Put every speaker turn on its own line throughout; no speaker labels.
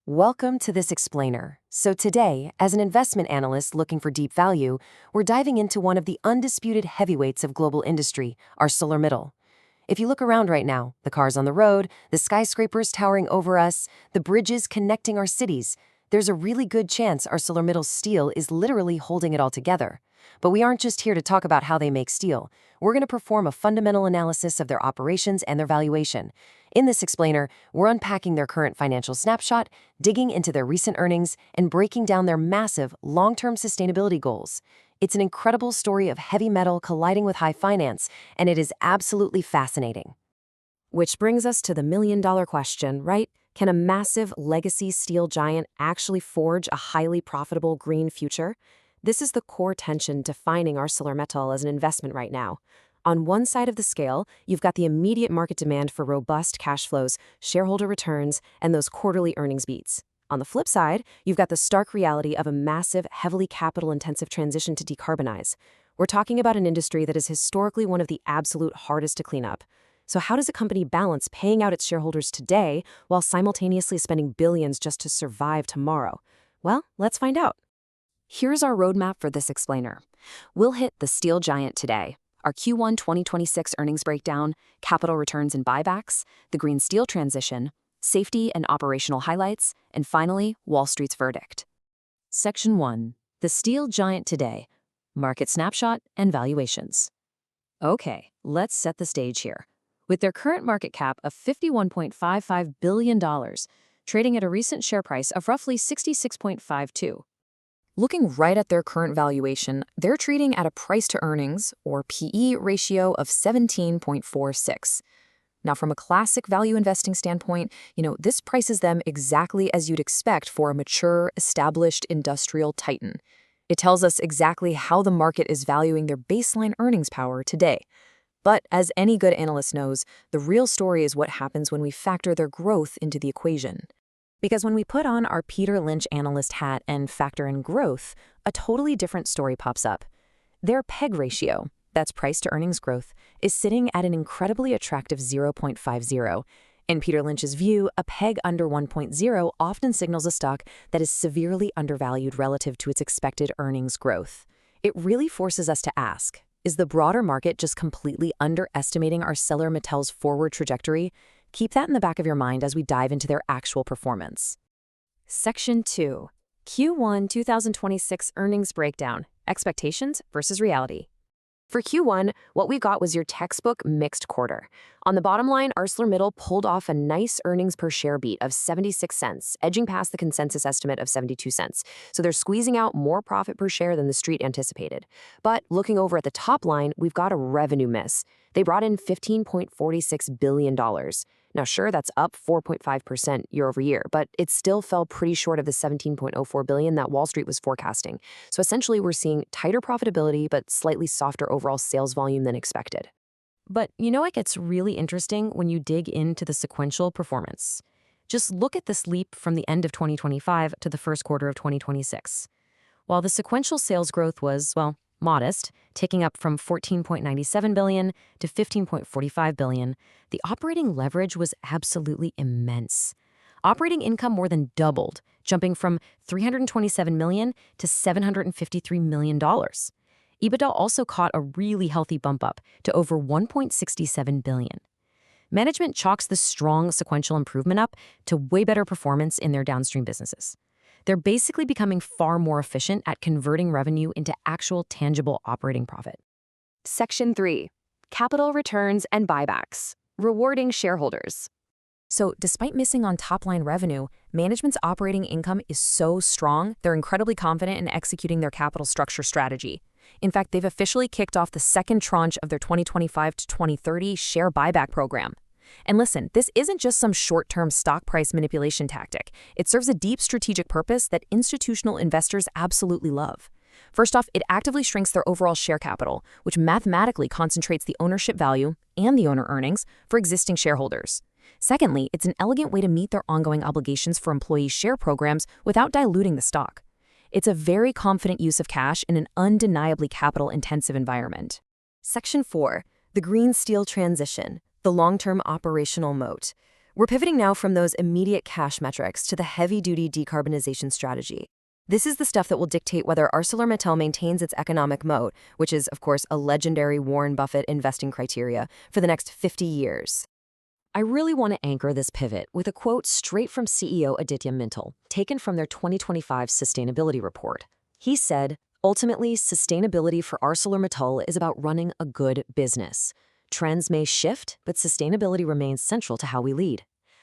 Welcome to this explainer. So today, as an investment analyst looking for deep value, we're diving into one of the undisputed heavyweights of global industry, ArcelorMittal. If you look around right now, the cars on the road, the skyscrapers towering over us, the bridges connecting our cities, there's a really good chance ArcelorMittal's steel is literally holding it all together. But we aren't just here to talk about how they make steel. We're going to perform a fundamental analysis of their operations and their valuation. In this explainer, we're unpacking their current financial snapshot, digging into their recent earnings, and breaking down their massive, long-term sustainability goals. It's an incredible story of heavy metal colliding with high finance, and it is absolutely fascinating. Which brings us to the million-dollar question, right? Can a massive legacy steel giant actually forge a highly profitable green future? This is the core tension defining ArcelorMittal as an investment right now. On one side of the scale, you've got the immediate market demand for robust cash flows, shareholder returns, and those quarterly earnings beats. On the flip side, you've got the stark reality of a massive, heavily capital-intensive transition to decarbonize. We're talking about an industry that is historically one of the absolute hardest to clean up. So how does a company balance paying out its shareholders today while simultaneously spending billions just to survive tomorrow? Well, let's find out. Here's our roadmap for this explainer. We'll hit the steel giant today, our Q1 2026 earnings breakdown, capital returns and buybacks, the green steel transition, safety and operational highlights, and finally, Wall Street's verdict. Section 1. The steel giant today, market snapshot and valuations. Okay, let's set the stage here. With their current market cap of $51.55 billion, trading at a recent share price of roughly $66.52. Looking right at their current valuation, they're trading at a price-to-earnings, or PE, ratio of 17.46. Now, from a classic value investing standpoint, this prices them exactly as you'd expect for a mature, established industrial titan. It tells us exactly how the market is valuing their baseline earnings power today. But as any good analyst knows, the real story is what happens when we factor their growth into the equation. Because when we put on our Peter Lynch analyst hat and factor in growth, a totally different story pops up. Their PEG ratio, that's price to earnings growth, is sitting at an incredibly attractive 0.50. In Peter Lynch's view, a PEG under 1.0 often signals a stock that is severely undervalued relative to its expected earnings growth. It really forces us to ask, is the broader market just completely underestimating ArcelorMittal's forward trajectory? Keep that in the back of your mind as we dive into their actual performance. Section 2. Q1 2026 earnings breakdown, expectations versus reality. For Q1, what we got was your textbook mixed quarter. On the bottom line, ArcelorMittal pulled off a nice earnings per share beat of 76 cents, edging past the consensus estimate of 72 cents. So they're squeezing out more profit per share than the street anticipated. But looking over at the top line, we've got a revenue miss. They brought in $15.46 billion. Now, sure, that's up 4.5% year over year, but it still fell pretty short of the $17.04 billion that Wall Street was forecasting. So essentially, we're seeing tighter profitability, but slightly softer overall sales volume than expected. But you know what gets really interesting when you dig into the sequential performance? Just look at this leap from the end of 2025 to the first quarter of 2026. While the sequential sales growth was, modest, ticking up from $14.97 billion to $15.45 billion, the operating leverage was absolutely immense. Operating income more than doubled, jumping from $327 million to $753 million. EBITDA also caught a really healthy bump up to over $1.67 billion. Management chalks the strong sequential improvement up to way better performance in their downstream businesses. They're basically becoming far more efficient at converting revenue into actual tangible operating profit. Section 3. Capital returns and buybacks. Rewarding shareholders. So despite missing on top-line revenue, management's operating income is so strong, they're incredibly confident in executing their capital structure strategy. In fact, they've officially kicked off the second tranche of their 2025 to 2030 share buyback program. And listen, this isn't just some short-term stock price manipulation tactic. It serves a deep strategic purpose that institutional investors absolutely love. First off, it actively shrinks their overall share capital, which mathematically concentrates the ownership value and the owner earnings for existing shareholders. Secondly, it's an elegant way to meet their ongoing obligations for employee share programs without diluting the stock. It's a very confident use of cash in an undeniably capital-intensive environment. Section 4. The green steel transition. The long-term operational moat. We're pivoting now from those immediate cash metrics to the heavy-duty decarbonization strategy. This is the stuff that will dictate whether ArcelorMittal maintains its economic moat, which is, of course, a legendary Warren Buffett investing criteria, for the next 50 years. I really want to anchor this pivot with a quote straight from CEO Aditya Mittal, taken from their 2025 sustainability report. He said, "Ultimately, sustainability for ArcelorMittal is about running a good business. Trends may shift, but sustainability remains central to how we lead."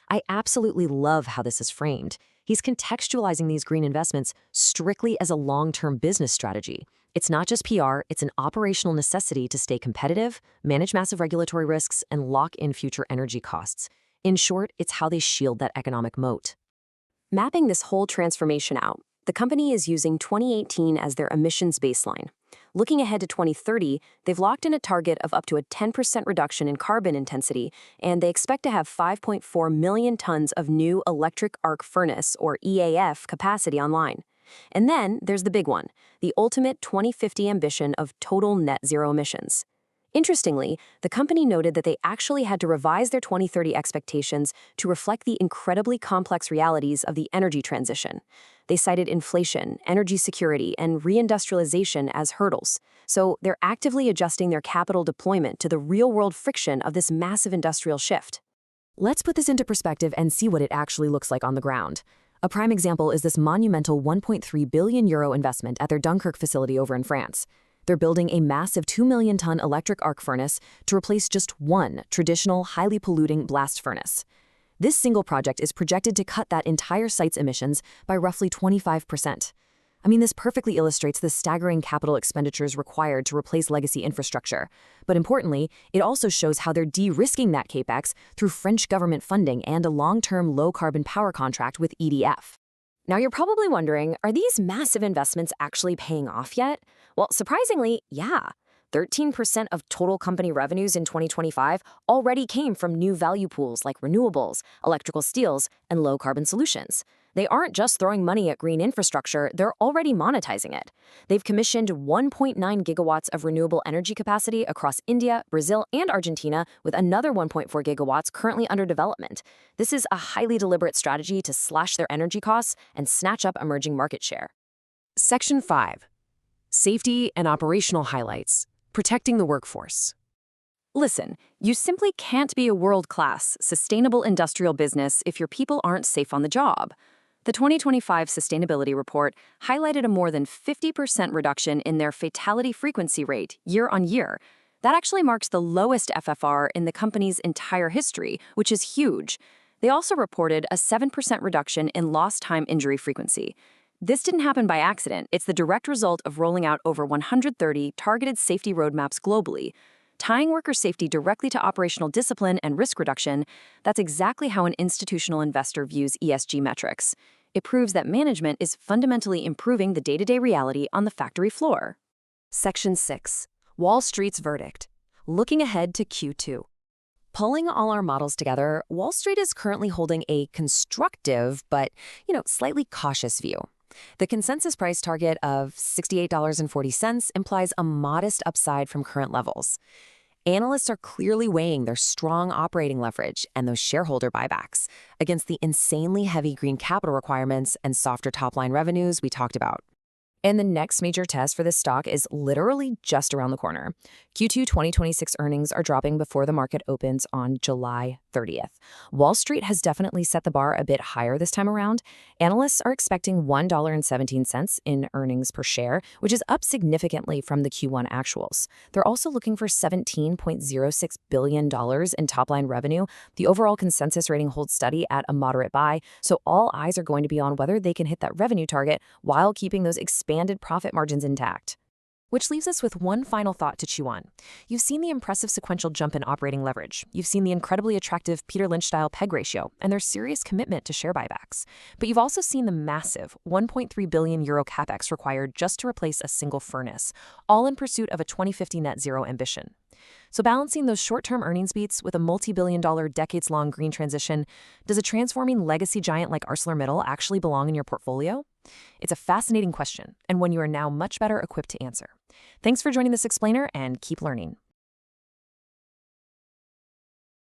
I absolutely love how this is framed. He's contextualizing these green investments strictly as a long-term business strategy. It's not just PR, it's an operational necessity to stay competitive, manage massive regulatory risks, and lock in future energy costs. In short, it's how they shield that economic moat. Mapping this whole transformation out, the company is using 2018 as their emissions baseline. Looking ahead to 2030, they've locked in a target of up to a 10% reduction in carbon intensity, and they expect to have 5.4 million tons of new electric arc furnace, or EAF, capacity online. And then there's the big one, the ultimate 2050 ambition of total net zero emissions. Interestingly, the company noted that they actually had to revise their 2030 expectations to reflect the incredibly complex realities of the energy transition. They cited inflation, energy security, and reindustrialization as hurdles. So they're actively adjusting their capital deployment to the real-world friction of this massive industrial shift. Let's put this into perspective and see what it actually looks like on the ground. A prime example is this monumental €1.3 billion investment at their Dunkirk facility over in France. They're building a massive 2 million ton electric arc furnace to replace just one traditional, highly polluting blast furnace. This single project is projected to cut that entire site's emissions by roughly 25%. I mean, this perfectly illustrates the staggering capital expenditures required to replace legacy infrastructure. But importantly, it also shows how they're de-risking that capex through French government funding and a long-term low-carbon power contract with EDF. Now you're probably wondering, are these massive investments actually paying off yet? Well, surprisingly, yeah. 13% of total company revenues in 2025 already came from new value pools like renewables, electrical steels, and low-carbon solutions. They aren't just throwing money at green infrastructure, they're already monetizing it. They've commissioned 1.9 gigawatts of renewable energy capacity across India, Brazil, and Argentina, with another 1.4 gigawatts currently under development. This is a highly deliberate strategy to slash their energy costs and snatch up emerging market share. Section 5. Safety and operational highlights. Protecting the workforce. Listen, you simply can't be a world-class, sustainable industrial business if your people aren't safe on the job. The 2025 sustainability report highlighted a more than 50% reduction in their fatality frequency rate year on year. That actually marks the lowest FFR in the company's entire history, which is huge. They also reported a 7% reduction in lost time injury frequency. This didn't happen by accident. It's the direct result of rolling out over 130 targeted safety roadmaps globally. Tying worker safety directly to operational discipline and risk reduction, that's exactly how an institutional investor views ESG metrics. It proves that management is fundamentally improving the day-to-day reality on the factory floor. Section 6. Wall Street's verdict. Looking ahead to Q2. Pulling all our models together, Wall Street is currently holding a constructive but, slightly cautious view. The consensus price target of $68.40 implies a modest upside from current levels. Analysts are clearly weighing their strong operating leverage and those shareholder buybacks against the insanely heavy green capital requirements and softer top-line revenues we talked about. And the next major test for this stock is literally just around the corner. Q2 2026 earnings are dropping before the market opens on July 30th. Wall Street has definitely set the bar a bit higher this time around. Analysts are expecting $1.17 in earnings per share, which is up significantly from the Q1 actuals. They're also looking for $17.06 billion in top-line revenue. The overall consensus rating holds steady at a moderate buy, so all eyes are going to be on whether they can hit that revenue target while keeping those expanded profit margins intact. Which leaves us with one final thought to chew on. You've seen the impressive sequential jump in operating leverage. You've seen the incredibly attractive Peter Lynch-style PEG ratio and their serious commitment to share buybacks. But you've also seen the massive €1.3 billion capex required just to replace a single furnace, all in pursuit of a 2050 net zero ambition. So balancing those short-term earnings beats with a multi-billion-dollar, decades-long green transition, does a transforming legacy giant like ArcelorMittal actually belong in your portfolio? It's a fascinating question, and one you are now much better equipped to answer. Thanks for joining this explainer, and keep learning.